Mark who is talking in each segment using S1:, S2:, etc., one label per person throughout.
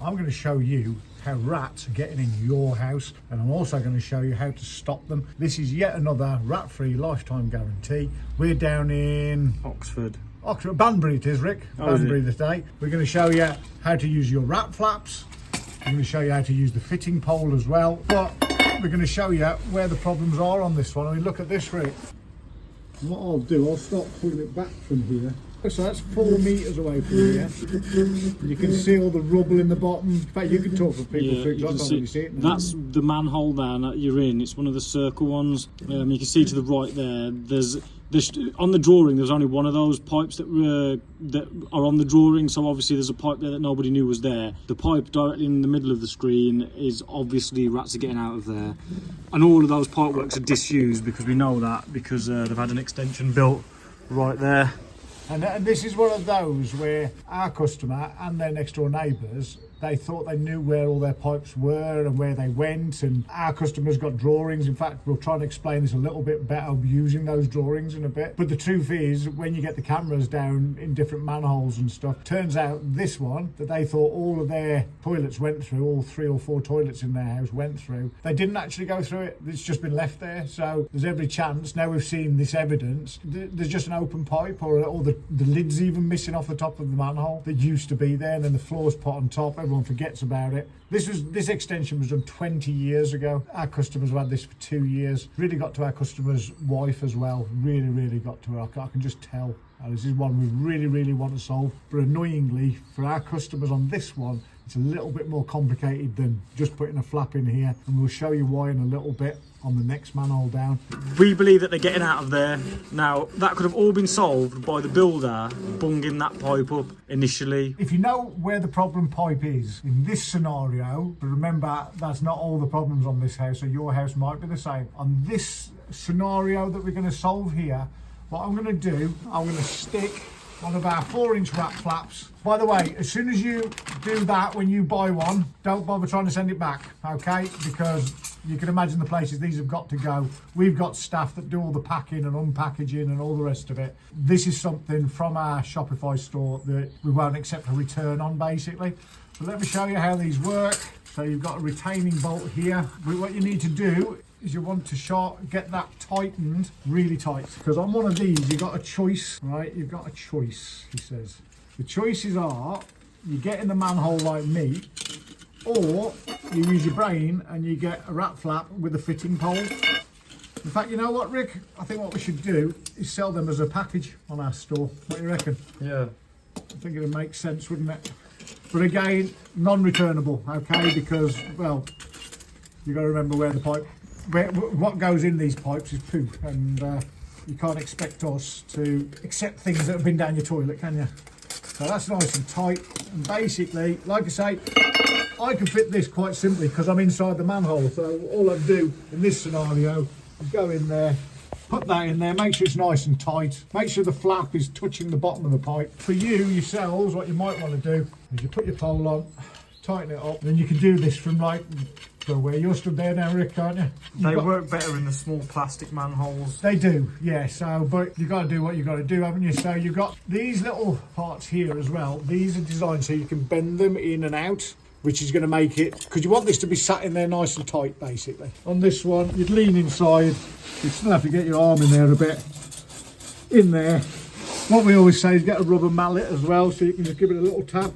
S1: I'm going to show you how rats are getting in your house, and I'm also going to show you how to stop them. This is yet another rat-free lifetime guarantee. We're down in
S2: Oxford,
S1: Banbury it is, Rick. Banbury today. We're going to show you how to use your rat flaps. I'm going to show you how to use the fitting pole as well. But we're going to show you where the problems are on this one. I mean, look at this, Rick. What I'll do, I'll start pulling it back from here. So that's 4 metres away from here. You can see all the rubble in the bottom. In fact, you can talk for people,
S2: yeah,
S1: Fix, I can't really see it now.
S2: That's the manhole there that you're in. It's one of the circle ones. You can see to the right there, there's on the drawing there's only one of those pipes that are on the drawing, so obviously there's a pipe there that nobody knew was there. The pipe directly in the middle of the screen is obviously rats are getting out of there, and all of those pipe works are disused because we know that, because they've had an extension built right there.
S1: And this is one of those where our customer and their next door neighbours, they thought they knew where all their pipes were and where they went, and our customers got drawings. In fact, we'll try and explain this a little bit better using those drawings in a bit. But the truth is, when you get the cameras down in different manholes and stuff, turns out this one that they thought all of their toilets went through, all 3 or 4 toilets in their house went through, they didn't actually go through it. It's just been left there. So there's every chance, now we've seen this evidence, there's just an open pipe, or the lid's even missing off the top of the manhole that used to be there, and then the floor's put on top. Everyone forgets about it. This extension was done 20 years ago. Our customers have had this for 2 years. Really got to our customer's wife as well. Really got to her. I can just tell. This is one we really want to solve. But annoyingly, for our customers on this one, it's a little bit more complicated than just putting a flap in here, and we'll show you why in a little bit on the next manhole down.
S2: We believe that they're getting out of there. Now, that could have all been solved by the builder bunging that pipe up initially.
S1: If you know where the problem pipe is in this scenario, but remember, that's not all the problems on this house, so your house might be the same. On this scenario that we're going to solve here, what I'm going to do, I'm going to stick one of our 4-inch rat flaps. By the way, as soon as you do that, when you buy one, don't bother trying to send it back, okay? Because you can imagine the places these have got to go. We've got staff that do all the packing and unpackaging and all the rest of it. This is something from our Shopify store that we won't accept a return on, basically. So let me show you how these work. So you've got a retaining bolt here. What you need to do is you want to get that tightened really tight, because on one of these you've got a choice, right? You've got a choice, he says. The choices are, you get in the manhole like me, or you use your brain and you get a rat flap with a fitting pole. In fact, you know what, Rick? I think what we should do is sell them as a package on our store. What do you reckon? Yeah. I think it would make sense, wouldn't it? But again, non-returnable, okay? Because, well, you've got to remember where the pipe, what goes in these pipes is poo, and you can't expect us to accept things that have been down your toilet, can you? So that's nice and tight, and basically, like I say, I can fit this quite simply because I'm inside the manhole. So all I do in this scenario is go in there, put that in there, make sure it's nice and tight, make sure the flap is touching the bottom of the pipe. For you, yourselves, what you might want to do is you put your pole on, tighten it up, and then you can do this from like where you're stood there now, Rick, can't you?
S2: They work better in the small plastic manholes.
S1: They do, yeah. So, but you've got to do what you've got to do, haven't you? So you've got these little parts here as well. These are designed so you can bend them in and out, which is going to make it, because you want this to be sat in there nice and tight, basically. On this one, you'd lean inside. You'd still have to get your arm in there a bit. In there. What we always say is get a rubber mallet as well, so you can just give it a little tap.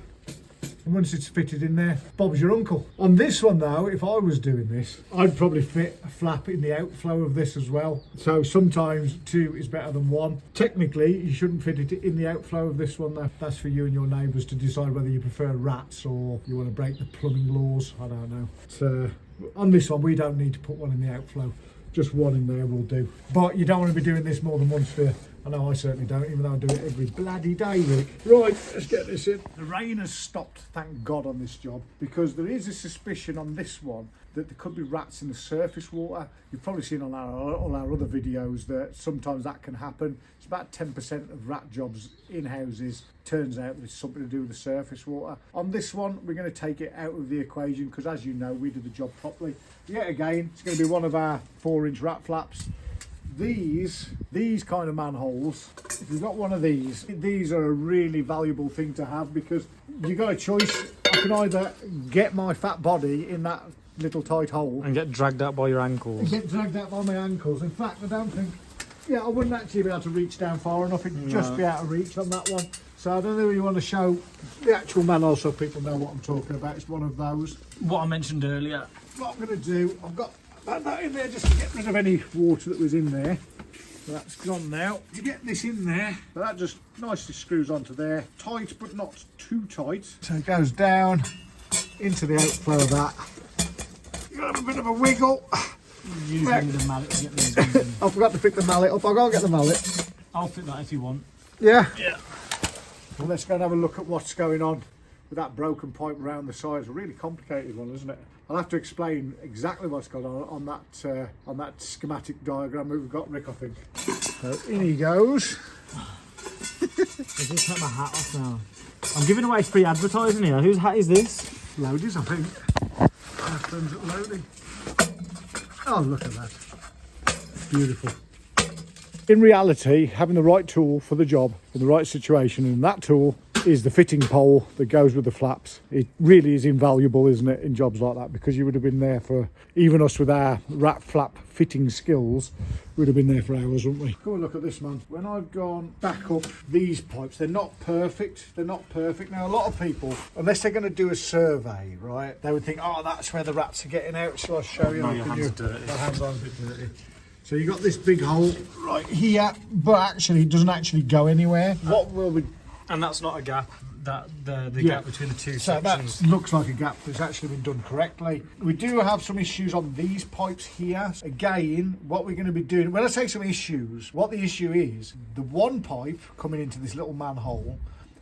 S1: And once it's fitted in there, Bob's your uncle. On this one though, if I was doing this, I'd probably fit a flap in the outflow of this as well. So sometimes 2 is better than 1. Technically, you shouldn't fit it in the outflow of this one though. That's for you and your neighbours to decide whether you prefer rats or you want to break the plumbing laws. I don't know. So on this one, we don't need to put one in the outflow. Just 1 in there will do. But you don't want to be doing this more than once for, I know I certainly don't, even though I do it every bloody day, Rick. Right, let's get this in. The rain has stopped, thank God, on this job, because there is a suspicion on this one that there could be rats in the surface water. You've probably seen on all our other videos that sometimes that can happen. It's about 10% of rat jobs in houses. Turns out that it's something to do with the surface water. On this one, we're going to take it out of the equation because, as you know, we did the job properly. Yet again, it's going to be one of our 4-inch rat flaps. These kind of manholes, if you've got one of these are a really valuable thing to have, because you got a choice. I can either get my fat body in that little tight hole
S2: And get dragged out by your ankles.
S1: and get dragged out by my ankles. In fact, I don't think, I wouldn't actually be able to reach down far enough. It'd just be out of reach on that one. So I don't know if you want to show the actual manhole so people know what I'm talking about. It's one of those.
S2: What I mentioned earlier.
S1: What I'm going to do, I've got that in there just to get rid of any water that was in there. So that's gone now. You get this in there, so that just nicely screws onto there. Tight, but not too tight. So it goes down into the outflow of that. You've got to have a bit of a wiggle.
S2: Using the mallet to get these ones in.
S1: I forgot to pick the mallet up. I'll go and get the mallet.
S2: I'll fit that if you want.
S1: Yeah?
S2: Yeah.
S1: Well, let's go and have a look at what's going on with that broken pipe around the sides. A really complicated one, isn't it? I'll have to explain exactly what's going on that schematic diagram we've got, Rick, I think. So in he goes.
S2: I just take my hat off now. I'm giving away free advertising here. Whose hat is this?
S1: Lodies, I think. Our friends at Lodi. Oh, look at that. Beautiful. In reality, having the right tool for the job in the right situation, and that tool is the fitting pole that goes with the flaps. It really is invaluable, isn't it, in jobs like that, because you would have been there for, even us with our rat flap fitting skills, we'd have been there for hours, wouldn't we? Come and look at this, man. When I've gone back up these pipes, they're not perfect. They're not perfect. Now, a lot of people, unless they're going to do a survey, right, they would think, oh, that's where the rats are getting out. Shall I show you?
S2: No, your hands are dirty.
S1: My hands are a bit dirty. So you got this big hole right here, but actually it doesn't actually go anywhere. What will we...
S2: And that's not a gap. That the gap between the two
S1: So
S2: sections.
S1: that looks like a gap that's actually been done correctly. We do have some issues on these pipes here. Again, what we're going to be doing, when I say some issues, what the issue is, the one pipe coming into this little manhole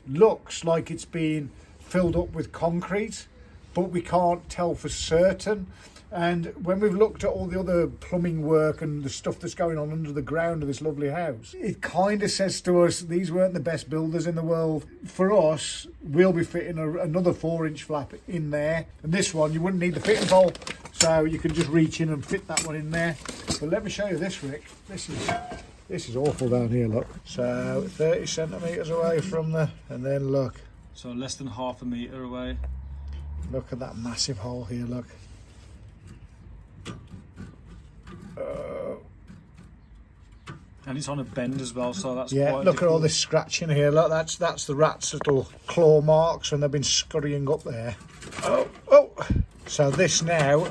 S1: looks like it's been filled up with concrete, but we can't tell for certain. And when we've looked at all the other plumbing work and the stuff that's going on under the ground of this lovely house, it kind of says to us these weren't the best builders in the world. For us, we'll be fitting another 4-inch flap in there. And this one, you wouldn't need the fitting pole, so you can just reach in and fit that one in there. But let me show you this, Rick. This is awful down here, look. So 30 centimetres away from and then look.
S2: So less than half a metre away.
S1: Look at that massive hole here, look.
S2: And it's on a bend as well, so that's
S1: yeah.
S2: quite
S1: Look
S2: difficult.
S1: at all this scratching here. Look, that's the rat's little claw marks when they've been scurrying up there. Oh. So this now,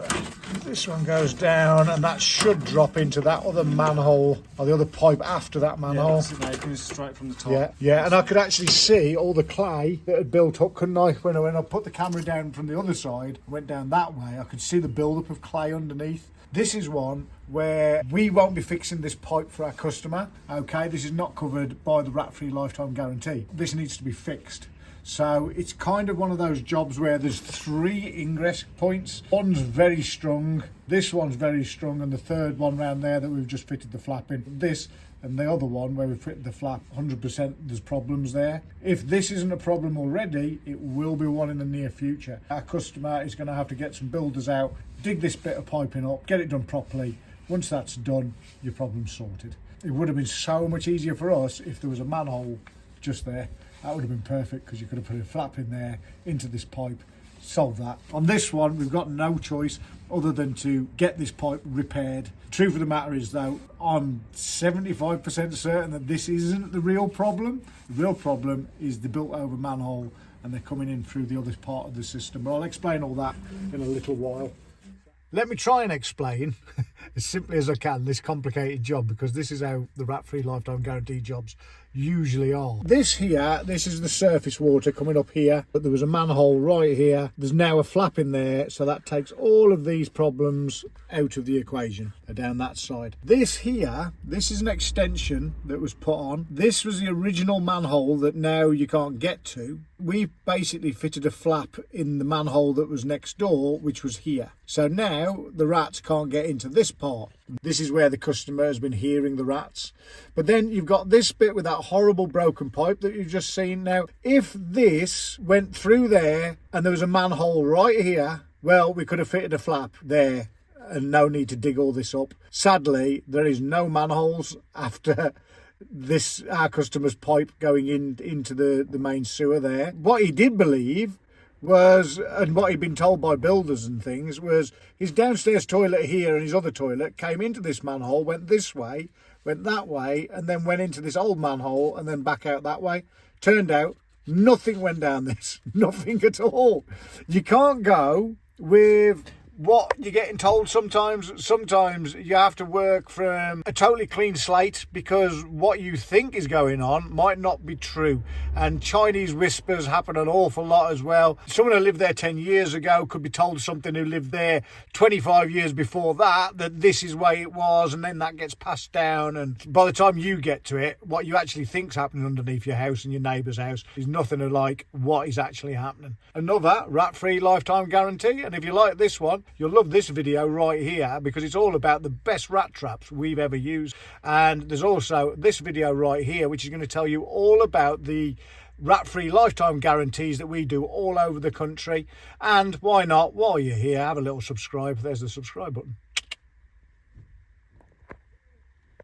S1: this one goes down, and that should drop into that other manhole or the other pipe after that manhole.
S2: Yeah, that's it, mate. It goes straight from the top.
S1: Yeah, and I could actually see all the clay that had built up, couldn't I? When I put the camera down from the other side, went down that way, I could see the build-up of clay underneath. This is one where we won't be fixing this pipe for our customer, okay? This is not covered by the rat-free lifetime guarantee. This needs to be fixed. So it's kind of one of those jobs where there's 3 ingress points. One's very strong, this one's very strong, and the third one round there that we've just fitted the flap in. This and the other one where we fitted the flap, 100% there's problems there. If this isn't a problem already, it will be one in the near future. Our customer is going to have to get some builders out, dig this bit of piping up, get it done properly. Once that's done, your problem's sorted. It would have been so much easier for us if there was a manhole just there. That would have been perfect, because you could have put a flap in there into this pipe, solve that. On this one, we've got no choice other than to get this pipe repaired. Truth of the matter is, though, I'm 75% certain that this isn't the real problem. The real problem is the built over manhole, and they're coming in through the other part of the system. But I'll explain all that in a little while. Let me try and explain as simply as I can this complicated job, because this is how the rat-free lifetime guarantee jobs usually are. This here, this is the surface water coming up here, but there was a manhole right here. There's now a flap in there, so that takes all of these problems out of the equation down that side. This here, this is an extension that was put on. This was the original manhole that now you can't get to. We basically fitted a flap in the manhole that was next door, which was here. So now the rats can't get into this part. This is where the customer has been hearing the rats. But then you've got this bit with that horrible broken pipe that you've just seen. Now, if this went through there and there was a manhole right here, well, we could have fitted a flap there and no need to dig all this up. Sadly, there is no manholes after this, our customer's pipe going into the main sewer there. What he did believe was, and what he'd been told by builders and things, was his downstairs toilet here and his other toilet came into this manhole, went this way, went that way, and then went into this old manhole and then back out that way. Turned out nothing went down this, nothing at all. You can't go with what you're getting told sometimes. Sometimes you have to work from a totally clean slate, because what you think is going on might not be true. And Chinese whispers happen an awful lot as well. Someone who lived there 10 years ago could be told something who lived there 25 years before that this is the way it was, and then that gets passed down, and by the time you get to it, what you actually think's happening underneath your house and your neighbour's house is nothing like what is actually happening. Another rat-free lifetime guarantee, and if you like this one, you'll love this video right here, because it's all about the best rat traps we've ever used. And there's also this video right here, which is going to tell you all about the rat-free lifetime guarantees that we do all over the country. And why not, while you're here, have a little subscribe. There's the subscribe button.